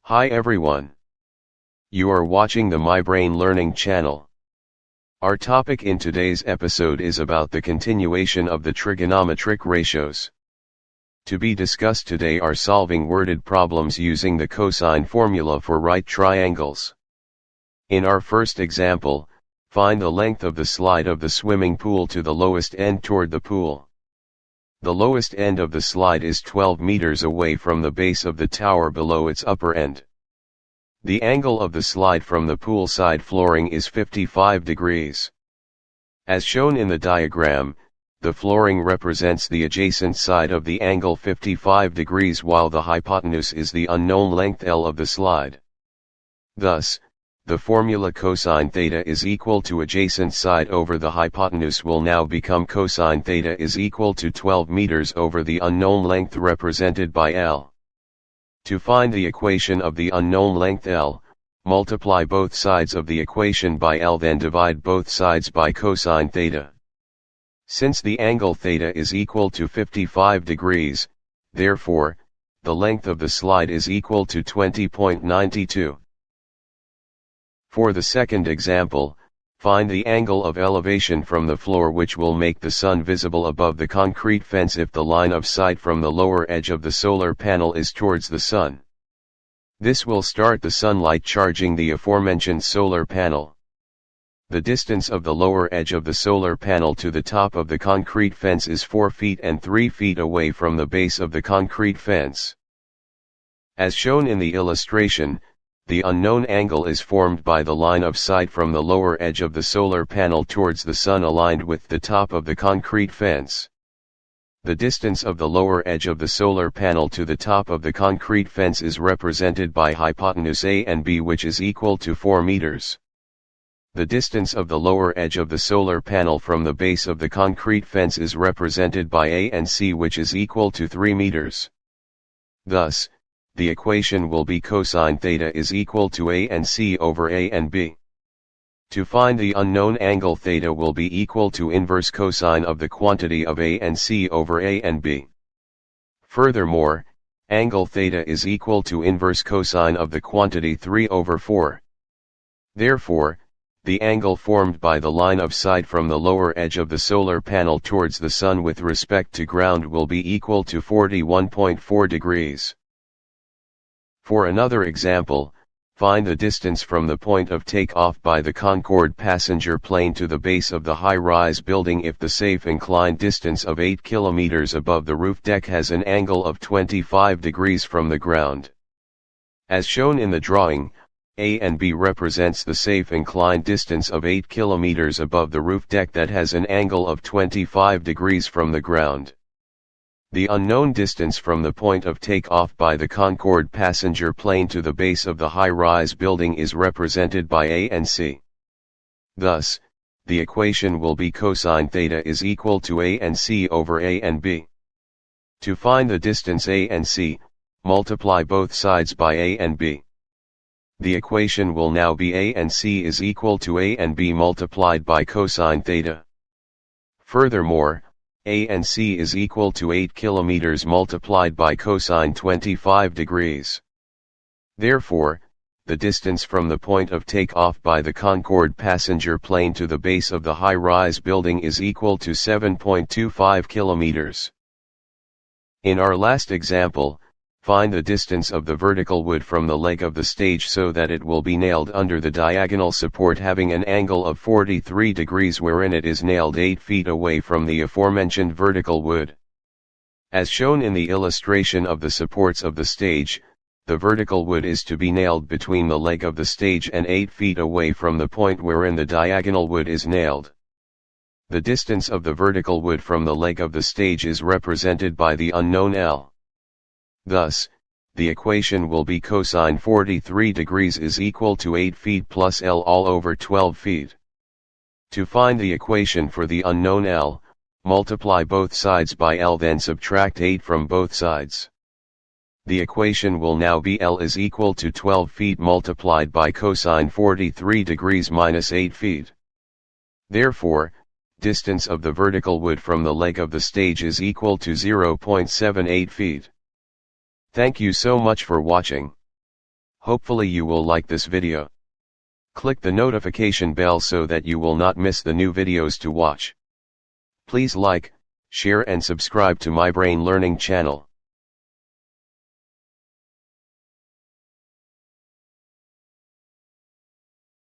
Hi everyone. You are watching the MyBrain Learning channel. Our topic in today's episode is about the continuation of the trigonometric ratios. To be discussed today are solving worded problems using the cosine formula for right triangles. In our first example, find the length of the slide of the swimming pool to the lowest end toward the pool. The lowest end of the slide is 12 meters away from the base of the tower below its upper end. The angle of the slide from the poolside flooring is 55 degrees. As shown in the diagram, the flooring represents the adjacent side of the angle 55 degrees while the hypotenuse is the unknown length L of the slide. Thus, the formula cosine theta is equal to adjacent side over the hypotenuse will now become cosine theta is equal to 12 meters over the unknown length represented by L. To find the equation of the unknown length L, multiply both sides of the equation by L, then divide both sides by cosine theta. Since the angle theta is equal to 55 degrees, therefore, the length of the slide is equal to 20.92. For the second example, find the angle of elevation from the floor which will make the sun visible above the concrete fence if the line of sight from the lower edge of the solar panel is towards the sun. This will start the sunlight charging the aforementioned solar panel. The distance of the lower edge of the solar panel to the top of the concrete fence is 4 feet and 3 feet away from the base of the concrete fence. As shown in the illustration, the unknown angle is formed by the line of sight from the lower edge of the solar panel towards the sun aligned with the top of the concrete fence. The distance of the lower edge of the solar panel to the top of the concrete fence is represented by hypotenuse A and B, which is equal to 4 meters. The distance of the lower edge of the solar panel from the base of the concrete fence is represented by A and C, which is equal to 3 meters. Thus, the equation will be cosine theta is equal to A and C over A and B. To find the unknown angle theta will be equal to inverse cosine of the quantity of A and C over A and B. Furthermore, angle theta is equal to inverse cosine of the quantity 3 over 4. Therefore, the angle formed by the line of sight from the lower edge of the solar panel towards the sun with respect to ground will be equal to 41.4 degrees. For another example, find the distance from the point of takeoff by the Concorde passenger plane to the base of the high-rise building if the safe inclined distance of 8 kilometers above the roof deck has an angle of 25 degrees from the ground. As shown in the drawing, A and B represents the safe inclined distance of 8 kilometers above the roof deck that has an angle of 25 degrees from the ground. The unknown distance from the point of takeoff by the Concorde passenger plane to the base of the high-rise building is represented by A and C. Thus, the equation will be cosine theta is equal to A and C over A and B. To find the distance A and C, multiply both sides by A and B. The equation will now be A and C is equal to A and B multiplied by cosine theta. Furthermore, A and C is equal to 8 kilometers multiplied by cosine 25 degrees. Therefore, the distance from the point of takeoff by the Concorde passenger plane to the base of the high-rise building is equal to 7.25 kilometers. In our last example, find the distance of the vertical wood from the leg of the stage so that it will be nailed under the diagonal support having an angle of 43 degrees wherein it is nailed 8 feet away from the aforementioned vertical wood. As shown in the illustration of the supports of the stage, the vertical wood is to be nailed between the leg of the stage and 8 feet away from the point wherein the diagonal wood is nailed. The distance of the vertical wood from the leg of the stage is represented by the unknown L. Thus, the equation will be cosine 43 degrees is equal to 8 feet plus L all over 12 feet. To find the equation for the unknown L, multiply both sides by L then subtract 8 from both sides. The equation will now be L is equal to 12 feet multiplied by cosine 43 degrees minus 8 feet. Therefore, distance of the vertical wood from the leg of the stage is equal to 0.78 feet. Thank you so much for watching. Hopefully you will like this video. Click the notification bell so that you will not miss the new videos to watch. Please like, share and subscribe to MyBrain Learning channel.